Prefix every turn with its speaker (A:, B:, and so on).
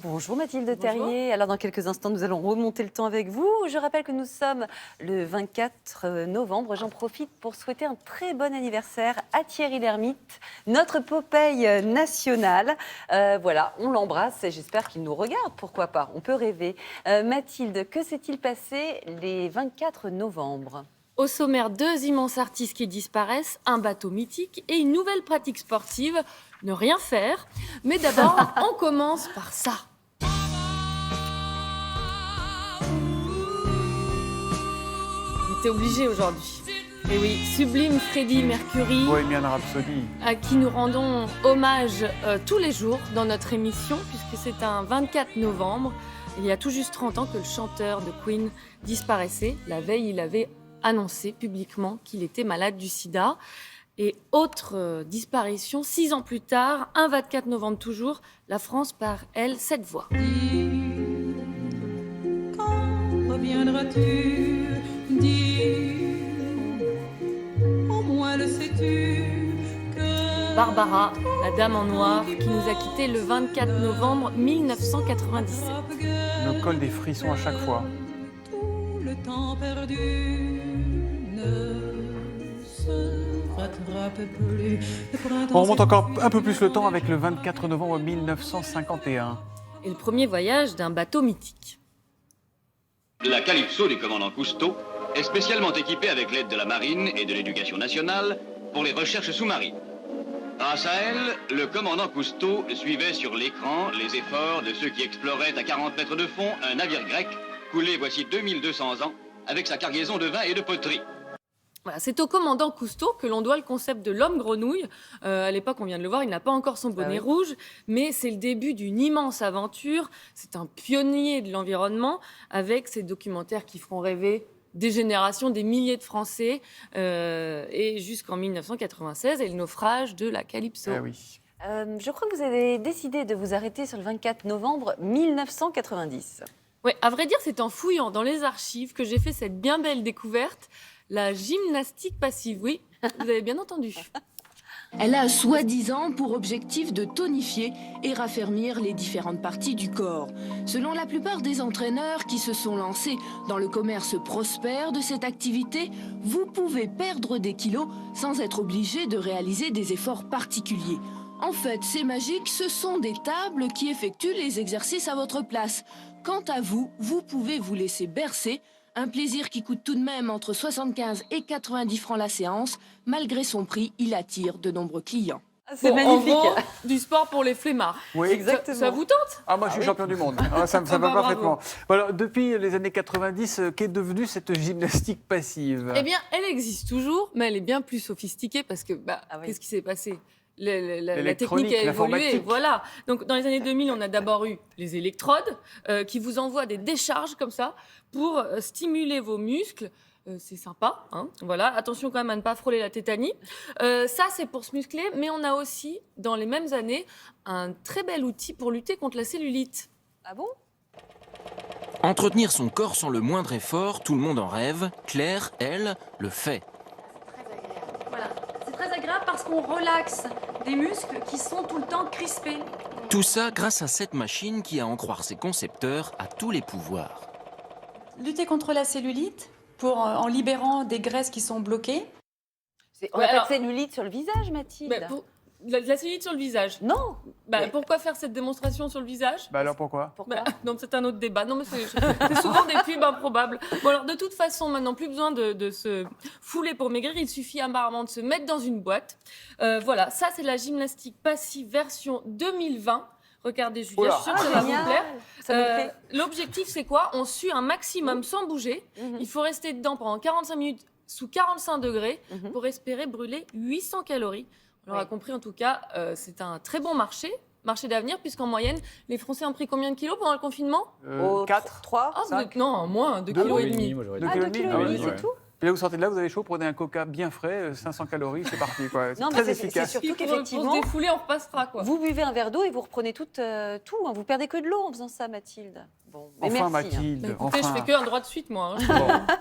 A: Bonjour Mathilde
B: Bonjour.
A: Terrier. Alors dans quelques instants, nous allons remonter le temps avec vous. Je rappelle que nous sommes le 24 novembre. J'en profite pour souhaiter un très bon anniversaire à Thierry Lhermitte, notre Popeye national. Voilà, on l'embrasse et j'espère qu'il nous regarde. Pourquoi pas, on peut rêver. Mathilde, que s'est-il passé les 24 novembre ?
B: Au sommaire, 2 immenses artistes qui disparaissent, un bateau mythique et une nouvelle pratique sportive, ne rien faire. Mais d'abord, on commence par ça. On était obligé aujourd'hui. Et oui, sublime Freddie Mercury,
C: Bohemian Rhapsody.
B: à qui nous rendons hommage tous les jours dans notre émission, puisque c'est un 24 novembre, il y a tout juste 30 ans que le chanteur de Queen disparaissait. La veille, il avait annoncé publiquement qu'il était malade du sida. Et autre disparition, 6 ans plus tard, un 24 novembre toujours, la France par elle, cette voix.
D: Quand reviendras-tu? Dis, au moins le sais-tu que...
B: Barbara, la dame en noir, qui nous a quittés le 24 novembre 1997.
C: Me colle des frissons à chaque fois.
D: Tout le temps perdu ne se rattrape plus. Le printemps
C: On remonte
D: s'est
C: encore
D: enfui
C: un peu plus le temps
D: dans
C: avec
D: les
C: le 24 novembre 1951.
B: Et le premier voyage d'un bateau mythique.
E: La Calypso du commandant Cousteau est spécialement équipée avec l'aide de la marine et de l'éducation nationale pour les recherches sous-marines. Grâce à elle, le commandant Cousteau suivait sur l'écran les efforts de ceux qui exploraient à 40 mètres de fond un navire grec coulé voici 2200 ans avec sa cargaison de vin et de poterie.
B: Voilà, c'est au commandant Cousteau que l'on doit le concept de l'homme grenouille. À l'époque, on vient de le voir, il n'a pas encore son bonnet rouge, mais c'est le début d'une immense aventure. C'est un pionnier de l'environnement avec ses documentaires qui feront rêver des générations, des milliers de Français, et jusqu'en 1996, et le naufrage de la Calypso.
C: Ah oui.
A: Je crois que vous avez décidé de vous arrêter sur le 24 novembre 1990.
B: Ouais, à vrai dire, c'est en fouillant dans les archives que j'ai fait cette bien belle découverte, la gymnastique passive. Oui, vous avez bien entendu.
F: Elle a soi-disant pour objectif de tonifier et raffermir les différentes parties du corps. Selon la plupart des entraîneurs qui se sont lancés dans le commerce prospère de cette activité, vous pouvez perdre des kilos sans être obligé de réaliser des efforts particuliers. En fait, c'est magique, ce sont des tables qui effectuent les exercices à votre place. Quant à vous, vous pouvez vous laisser bercer. Un plaisir qui coûte tout de même entre 75 et 90 francs la séance. Malgré son prix, il attire de nombreux clients.
A: C'est
B: Bon,
A: magnifique.
B: En gros, du sport pour les flemmards.
C: Oui,
A: Exactement.
B: Ça vous tente?
C: Ah, moi, je suis champion du monde. Ah, ça
B: Ah
C: va
B: bah,
C: parfaitement. Bon, alors, depuis les années 90, qu'est devenue cette gymnastique passive?
B: Eh bien, elle existe toujours, mais elle est bien plus sophistiquée parce que,
A: oui.
B: qu'est-ce qui s'est passé? La
C: L'électronique,
B: technique a évolué,
C: l'informatique.
B: voilà. Donc, dans les années 2000, on a d'abord eu les électrodes qui vous envoient des décharges comme ça pour stimuler vos muscles. C'est sympa, hein, voilà. Attention quand même à ne pas frôler la tétanie. Ça, c'est pour se muscler, mais on a aussi, dans les mêmes années, un très bel outil pour lutter contre la cellulite.
A: Ah bon ?
G: Entretenir son corps sans le moindre effort, tout le monde en rêve. Claire, elle, le fait.
H: Voilà, c'est très agréable parce qu'on relaxe des muscles qui sont tout le temps crispés.
G: Tout ça grâce à cette machine qui, à en croire ses concepteurs, a tous les pouvoirs.
H: Lutter contre la cellulite en libérant des graisses qui sont bloquées.
A: On
B: Ouais,
A: n'a pas
B: alors-
A: de cellulite sur le visage, Mathilde.
B: Pour la cellulite sur le visage.
A: Non. Mais-
B: Pourquoi faire cette démonstration sur le visage?
C: Bah alors pourquoi?
A: Pourquoi
B: Non, c'est un autre débat. Non, mais c'est souvent des pubs improbables. Bon, alors, de toute façon, maintenant, plus besoin de se fouler pour maigrir. Il suffit apparemment de se mettre dans une boîte. Voilà, ça, c'est la gymnastique passive version 2020. Regardez, Julia,
C: Oula.
B: je suis sûre que ça va vous
A: Génial.
B: plaire.
A: Ça me plaît.
B: L'objectif, c'est quoi? On sue un maximum sans bouger.
A: Mhm.
B: Il faut rester dedans pendant 45 minutes sous 45 degrés
A: Mhm.
B: pour espérer brûler 800 calories. On l'aura
A: Oui.
B: compris, en tout cas, c'est un très bon marché d'avenir, puisqu'en moyenne, les Français ont pris combien de kilos pendant le confinement?
C: 4
A: 3.
B: Ah, vous êtes... Non, moins, 2,5
C: Deux
B: kilos.
C: et
B: Et demi.
A: Ah, 2,5 kg, c'est tout.
C: Et là, vous sortez de là, vous avez chaud, prenez un coca bien frais, 500 calories, c'est parti, quoi. C'est
A: Non, mais
C: très
A: c'est
C: efficace.
A: surtout
B: Puis pour
A: qu'effectivement,
B: se défouler, on repassera, quoi.
A: vous buvez un verre d'eau et vous reprenez tout. Hein. Vous perdez que de l'eau en faisant ça, Mathilde. Bon, mais
C: Enfin,
A: merci. hein.
C: Mathilde,
B: Bah, écoutez,
C: enfin.
B: je fais que un droit de suite, moi. hein.
C: Bon.